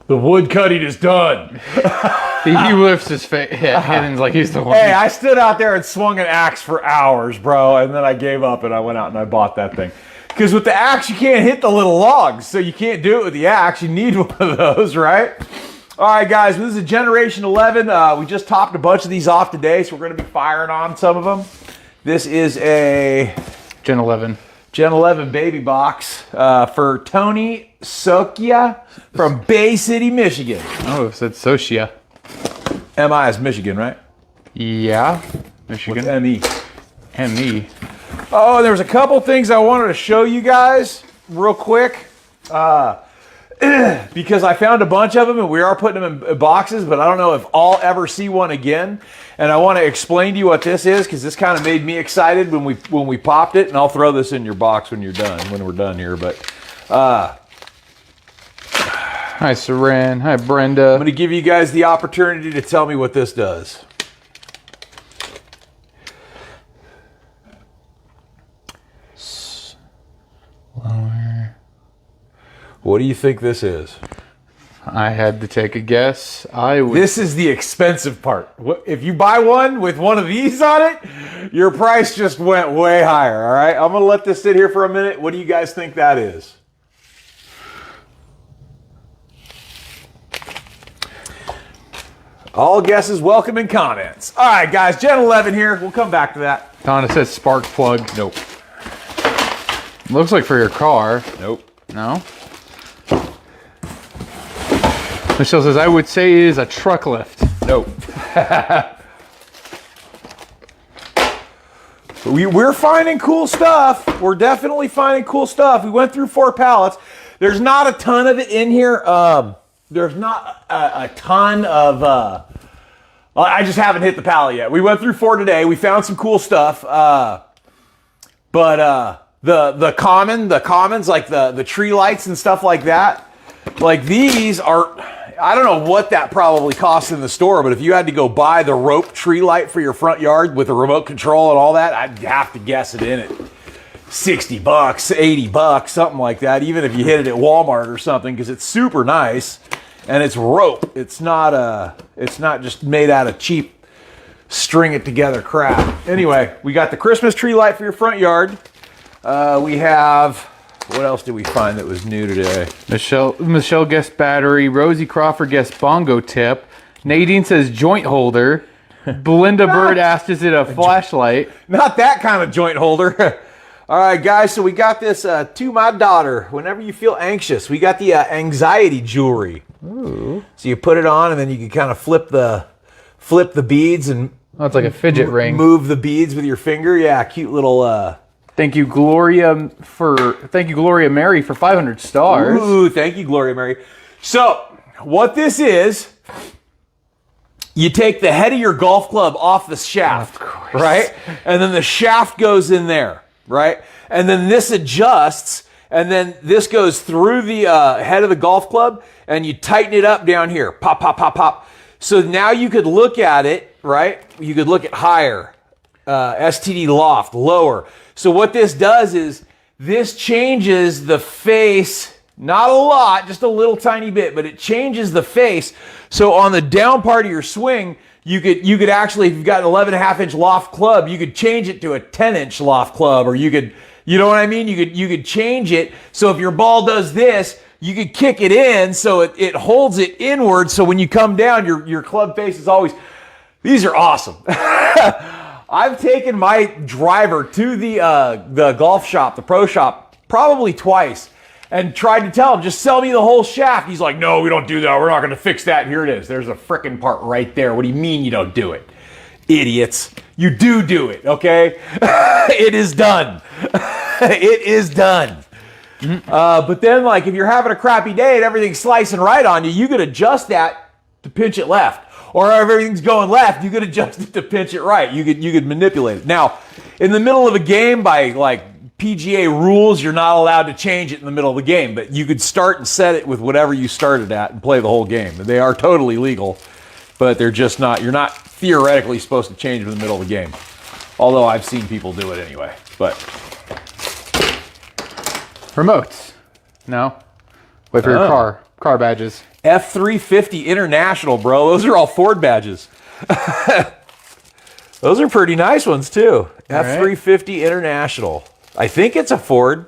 The wood cutting is done. He lifts his hands like he's the one. Hey, I stood out there and swung an axe for hours, bro, and then I gave up and I went out and I bought that thing. Because with the axe, you can't hit the little logs, so you can't do it with the axe. You need one of those, right? All right, guys, this is a Generation 11. We just topped a bunch of these off today, so we're going to be firing on some of them. This is a Gen 11. Gen 11 baby box for Toni Socia from Bay City, Michigan. Oh, it said Socia. MI is Michigan, right? Yeah, Michigan. With M-E. M-E. Oh, there was a couple things I wanted to show you guys real quick. Because I found a bunch of them and we are putting them in boxes, but I don't know if I'll ever see one again. And I want to explain to you what this is because this kind of made me excited when we popped it. And I'll throw this in your box when we're done here. But hi, Saran. Hi, Brenda. I'm going to give you guys the opportunity to tell me what this does. Lower. What do you think this is? I had to take a guess. This is the expensive part. If you buy one with one of these on it, your price just went way higher, all right? I'm going to let this sit here for a minute. What do you guys think that is? All guesses welcome in comments. All right, guys, Gen 11 here. We'll come back to that. Donna says spark plug. Nope. Looks like for your car. Nope. No? Michelle says, I would say it is a truck lift. Nope. We're finding cool stuff. We're definitely finding cool stuff. We went through 4 pallets. There's not a ton of it in here. There's not a ton of... I just haven't hit the pallet yet. We went through 4 today. We found some cool stuff. But the commons, like the tree lights and stuff like that, like these are... I don't know what that probably costs in the store, but if you had to go buy the rope tree light for your front yard with a remote control and all that, I'd have to guess it in at $60, $80, something like that, even if you hit it at Walmart or something, because it's super nice and it's rope. It's not just made out of cheap string it together crap. Anyway, we got the Christmas tree light for your front yard. We have... What else did we find that was new today? Michelle guessed battery. Rosie Crawford guessed bongo tip. Nadine says joint holder. Belinda Bird asked, is it a flashlight? Not that kind of joint holder. All right, guys, so we got this to my daughter. Whenever you feel anxious, we got the anxiety jewelry. Ooh. So you put it on, and then you can kind of flip the beads and... Oh, it's like a fidget ring. Move the beads with your finger. Yeah, cute little... Thank you, Gloria Mary for 500 stars. Ooh, thank you, Gloria Mary. So, what this is, you take the head of your golf club off the shaft, right? And then the shaft goes in there, right? And then this adjusts, and then this goes through the head of the golf club, and you tighten it up down here. Pop, pop, pop, pop. So now you could look at it, right? You could look at higher, STD loft, lower. So what this does is this changes the face, not a lot, just a little tiny bit, but it changes the face. So on the down part of your swing, you could actually, if you've got an 11.5-inch loft club, you could change it to a 10-inch loft club, or you could, you know what I mean? You could change it. So if your ball does this, you could kick it in so it holds it inward. So when you come down, your club face is always, these are awesome. I've taken my driver to the golf shop, the pro shop, probably twice, and tried to tell him, just sell me the whole shaft. He's like, no, we don't do that. We're not going to fix that. Here it is. There's a frickin' part right there. What do you mean you don't do it? Idiots. You do it, okay? It is done. It is done. But then, like, if you're having a crappy day and everything's slicing right on you, you could adjust that to pinch it left. Or if everything's going left, you could adjust it to pinch it right. You could manipulate it. Now, in the middle of a game, by like PGA rules, you're not allowed to change it in the middle of the game. But you could start and set it with whatever you started at and play the whole game. They are totally legal, but they're just not. You're not theoretically supposed to change it in the middle of the game. Although I've seen people do it anyway. But remotes. No. Wait for your car. Car badges. F350 International, bro. Those are all Ford badges. Those are pretty nice ones, too. F350 International. I think it's a Ford.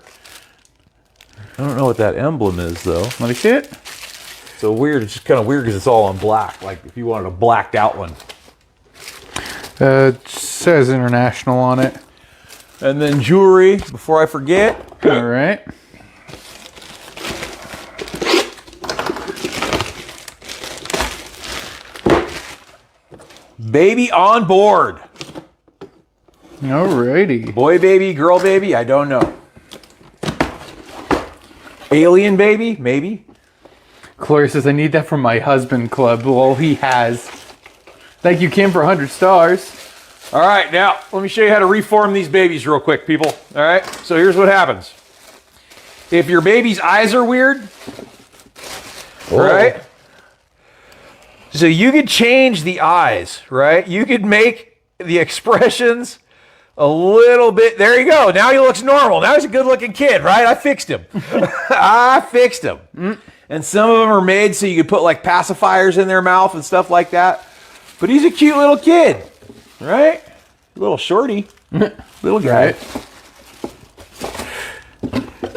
I don't know what that emblem is, though. Let me see it. So weird. It's just kind of weird because it's all on black. Like if you wanted a blacked out one. It says International on it. And then jewelry, before I forget. All right. Baby on board. Alrighty. Boy baby, girl baby, I don't know. Alien baby, maybe. Chloe says, I need that from my husband club. Well, he has. Thank you, Kim, for 100 stars. All right, now let me show you how to reform these babies real quick, people. All right, so here's what happens. If your baby's eyes are weird, right? So you could change the eyes, right? You could make the expressions a little bit. There you go. Now he looks normal. Now he's a good-looking kid, right? I fixed him. I fixed him. And some of them are made so you could put like pacifiers in their mouth and stuff like that. But he's a cute little kid, right? Little shorty, little guy. Right.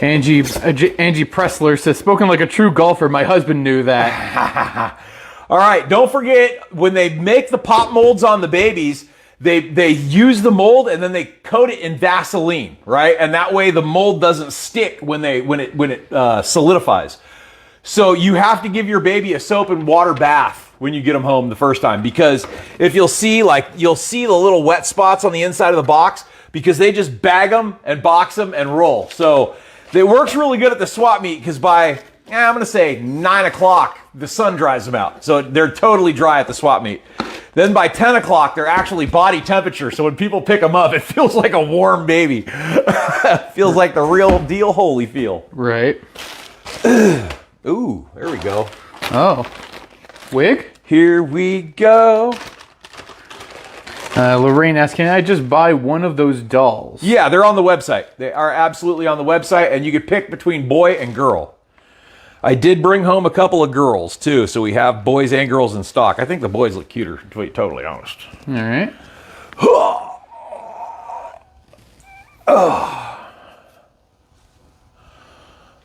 Angie Pressler says, spoken like a true golfer. My husband knew that. All right, don't forget, when they make the pop molds on the babies, they use the mold and then they coat it in Vaseline, right? And that way the mold doesn't stick when it solidifies. So you have to give your baby a soap and water bath when you get them home the first time, because if you'll see the little wet spots on the inside of the box because they just bag them and box them and roll. So it works really good at the swap meet because by I'm going to say 9 o'clock, the sun dries them out. So they're totally dry at the swap meet. Then by 10 o'clock, they're actually body temperature. So when people pick them up, it feels like a warm baby. Feels like the real deal Holyfield. Right. Ooh, there we go. Oh. Wig? Here we go. Lorraine asks, can I just buy one of those dolls? Yeah, they're on the website. They are absolutely on the website, and you can pick between boy and girl. I did bring home a couple of girls, too, so we have boys and girls in stock. I think the boys look cuter, to be totally honest. All right. Oh.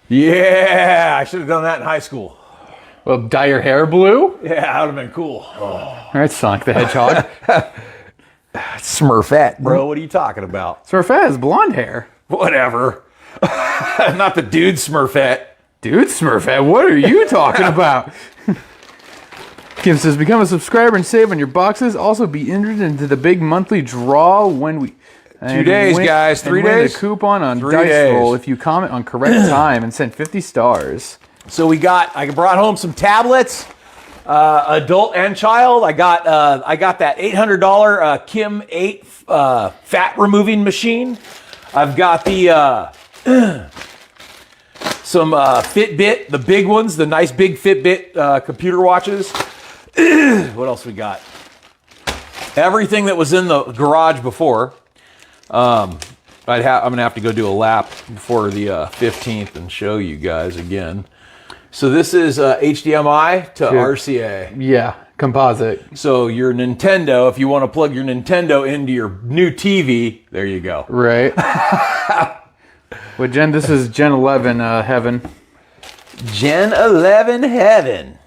Yeah, I should have done that in high school. Well, dye your hair blue? Yeah, that would have been cool. Oh. All right, Sonic the Hedgehog. Smurfette, bro. What are you talking about? Smurfette has blonde hair. Whatever. Not the dude Smurfette. Dude Smurfette, what are you talking about? Kim says, become a subscriber and save on your boxes. Also be entered into the big monthly draw when we... 2 days, guys. 3 days. Win a coupon on 3 Dice days. Roll if you comment on correct time and send 50 stars. So I brought home some tablets, adult and child. I got that $800 Kim 8 fat removing machine. I've got the some Fitbit, the big ones, the nice big Fitbit computer watches. What else we got? Everything that was in the garage before. I'm gonna have to go do a lap before the 15th and show you guys again. So this is HDMI to RCA. Yeah, composite. So your Nintendo, if you want to plug your Nintendo into your new TV, there you go. Right. Well, Jen, this is Gen 11 heaven. Gen 11 heaven.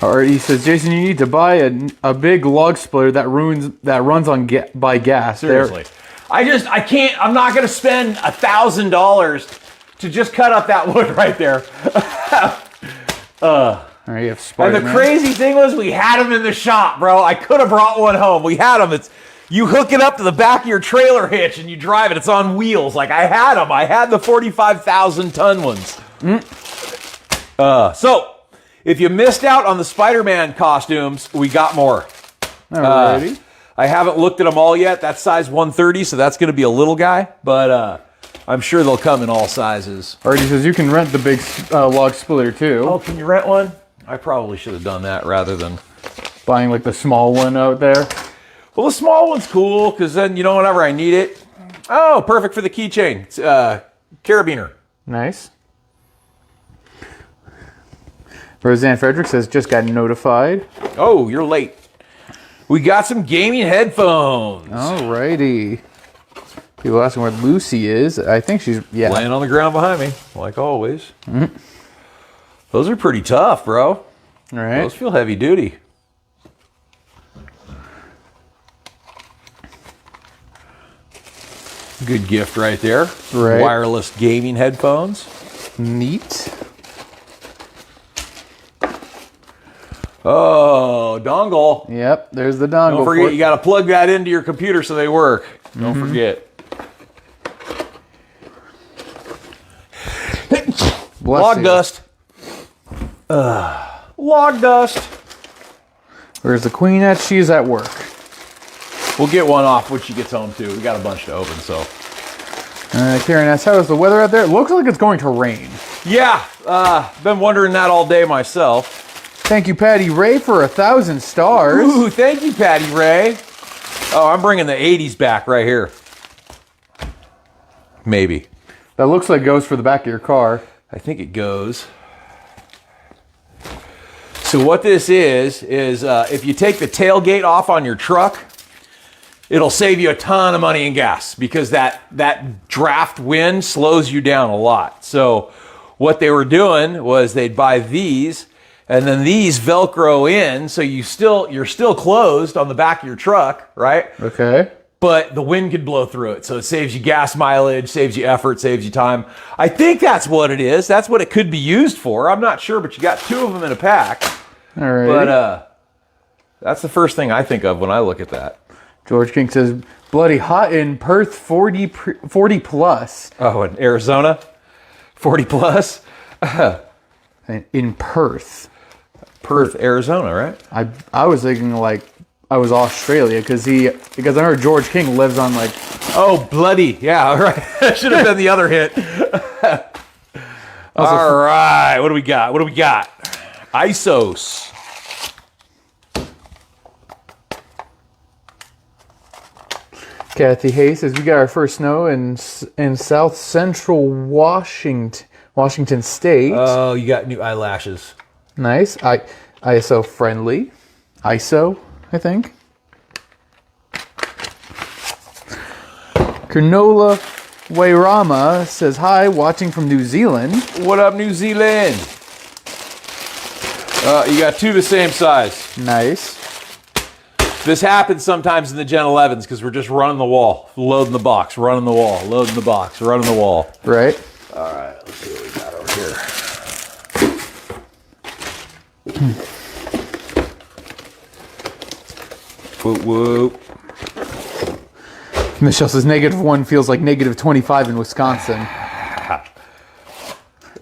All right, he says, Jason, you need to buy a big log splitter that runs on by gas. Seriously. I can't, I'm not going to spend $1,000 to just cut up that wood right there. All right, you have Spider-Man. And the crazy thing was we had them in the shop, bro. I could have brought one home. We had them. You hook it up to the back of your trailer hitch and you drive it. It's on wheels. Like I had them. I had the 45,000 ton ones. So if you missed out on the Spider-Man costumes, we got more. Alrighty. I haven't looked at them all yet. That's size 130, so that's going to be a little guy. But I'm sure they'll come in all sizes. Alright, he says you can rent the big log splitter too. Oh, can you rent one? I probably should have done that rather than buying like the small one out there. Well, the small one's cool because then, whenever I need it. Oh, perfect for the keychain. It's carabiner. Nice. Roseanne Frederick says, just got notified. Oh, you're late. We got some gaming headphones. Alrighty. People asking where Lucy is. I think she's, laying on the ground behind me, like always. Mm-hmm. Those are pretty tough, bro. All right. Those feel heavy duty. Good gift right there. Right. Wireless gaming headphones. Neat. Oh, dongle. Yep, there's the dongle. Don't forget, you got to plug that into your computer so they work. Don't forget. Log dust. Log dust. Where's the queen at? She's at work. We'll get one off when she gets home, too. We got a bunch to open, so. Karen asks, how is the weather out there? It looks like it's going to rain. Yeah, been wondering that all day myself. Thank you, Patty Ray, for 1,000 stars. Ooh, thank you, Patty Ray. Oh, I'm bringing the 80s back right here. Maybe. That looks like goes for the back of your car. I think it goes. So what this is if you take the tailgate off on your truck, it'll save you a ton of money in gas because that draft wind slows you down a lot. So what they were doing was they'd buy these, and then these Velcro in, so you're still closed on the back of your truck, right? Okay. But the wind could blow through it. So it saves you gas mileage, saves you effort, saves you time. I think that's what it is. That's what it could be used for. I'm not sure, but you got 2 of them in a pack. All right. But that's the first thing I think of when I look at that. George King says, bloody hot in Perth, 40 plus. Oh, in Arizona? 40 plus? In Perth. Perth, Arizona, right? I was thinking like I was Australia because I heard George King lives on like. Oh, bloody. Yeah, right. That should have been the other hit. All right. What do we got? Isos. Kathy Hayes says, we got our first snow in South Central Washington State. Oh, you got new eyelashes. Nice. ISO friendly. ISO, I think. Kernola Wairama says, hi, watching from New Zealand. What up, New Zealand? You got 2 the same size. Nice. This happens sometimes in the Gen 11s because we're just running the wall, loading the box, running the wall, loading the box, running the wall. Right. All right, let's see what we got over here. Whoop, whoop. Michelle says, -1 feels like -25 in Wisconsin.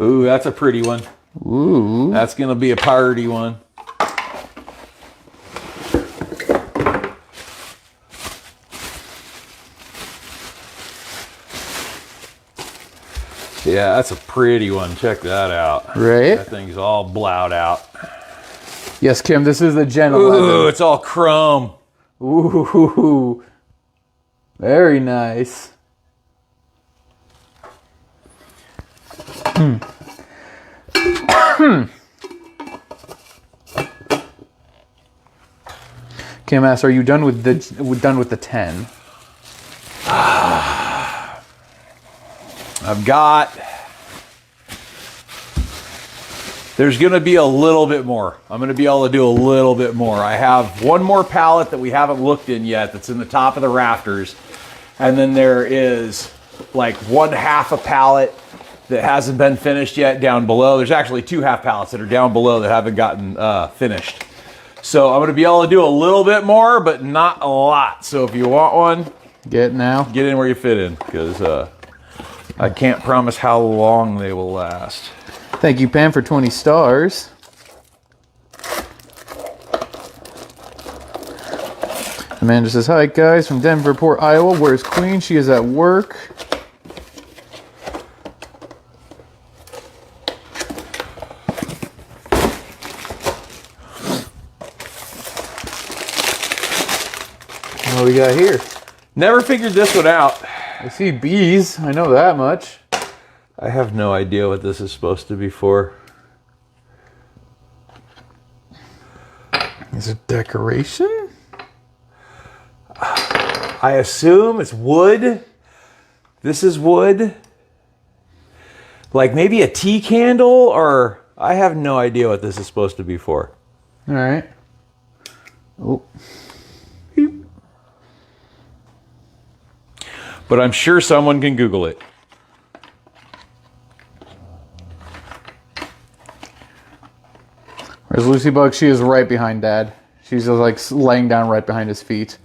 Ooh, that's a pretty one. Ooh. That's going to be a party one. Yeah, that's a pretty one. Check that out. Right. That thing's all blowed out. Yes, Kim, this is the Gen 11. Ooh, it's all chrome. Ooh. Very nice. Kim asks, are you done with the 10? I've got... There's going to be a little bit more. I'm going to be able to do a little bit more. I have one more pallet that we haven't looked in yet that's in the top of the rafters. And then there is like 1/2 a pallet that hasn't been finished yet down below. There's actually 2 half pallets that are down below that haven't gotten finished. So I'm going to be able to do a little bit more, but not a lot. So if you want one, get in where you fit in, because I can't promise how long they will last. Thank you, Pam, for 20 stars. Amanda says, hi, guys, from Denverport, Iowa. Where's Queen? She is at work. What do we got here? Never figured this one out. I see bees. I know that much. I have no idea what this is supposed to be for. Is it decoration? I assume it's wood. This is wood. Like maybe a tea candle, or I have no idea what this is supposed to be for. All right. Oh. But I'm sure someone can Google it. Where's Lucy Bug? She is right behind Dad. She's just like laying down right behind his feet.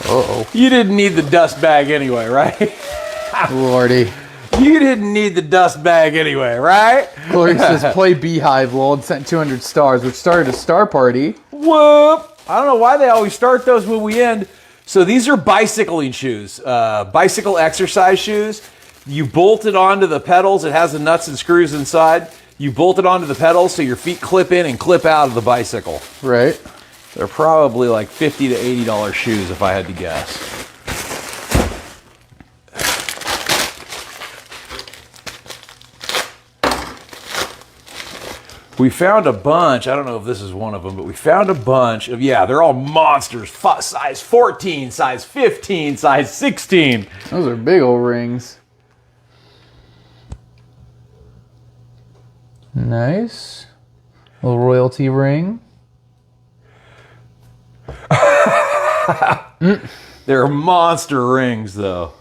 Uh-oh. You didn't need the dust bag anyway, right? Lordy. You didn't need the dust bag anyway, right? Glory says, play Beehive, lol, and sent 200 stars, which started a star party. Whoop! I don't know why they always start those when we end. So these are bicycling shoes, bicycle exercise shoes. You bolt it onto the pedals. It has the nuts and screws inside. You bolt it onto the pedals so your feet clip in and clip out of the bicycle. Right. They're probably like $50 to $80 shoes if I had to guess. We found a bunch. I don't know if this is one of them, but we found a bunch of, yeah, they're all monsters. Size 14, size 15, size 16. Those are big old rings. Nice. Little royalty ring. They're monster rings, though.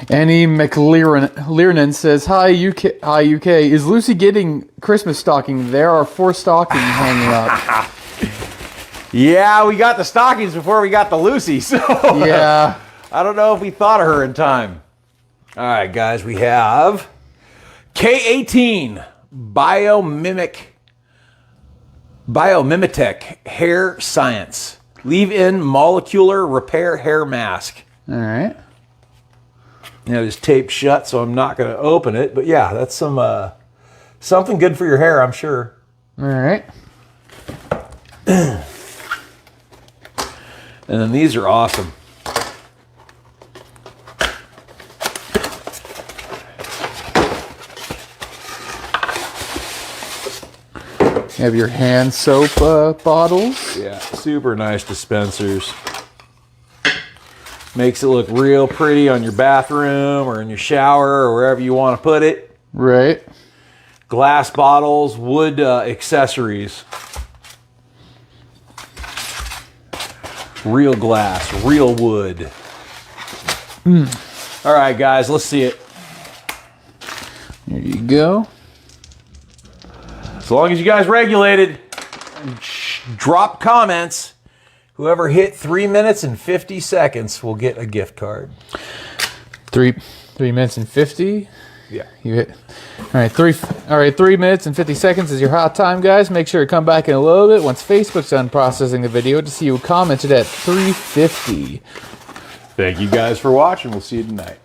Annie McLearnan says, Hi UK. Is Lucy getting Christmas stocking? There are 4 stockings hanging up. Yeah, we got the stockings before we got the Lucy, so yeah. I don't know if we thought of her in time. All right, guys, we have K18 Biomimetic Hair Science Leave-In Molecular Repair Hair Mask. All right. Now it's taped shut, so I'm not going to open it. But yeah, that's some something good for your hair, I'm sure. All right. And then these are awesome. You have your hand soap bottles. Yeah, super nice dispensers. Makes it look real pretty on your bathroom or in your shower or wherever you want to put it. Right. Glass bottles, wood accessories. Real glass, real wood. All right, guys, let's see it. There you go. As long as you guys regulated, drop comments. Whoever hit 3 minutes and 50 seconds will get a gift card. 3 minutes and 50. Yeah. You hit. All right, 3 minutes and 50 seconds is your hot time, guys. Make sure to come back in a little bit once Facebook's done processing the video to see who commented at 350. Thank you guys for watching. We'll see you tonight.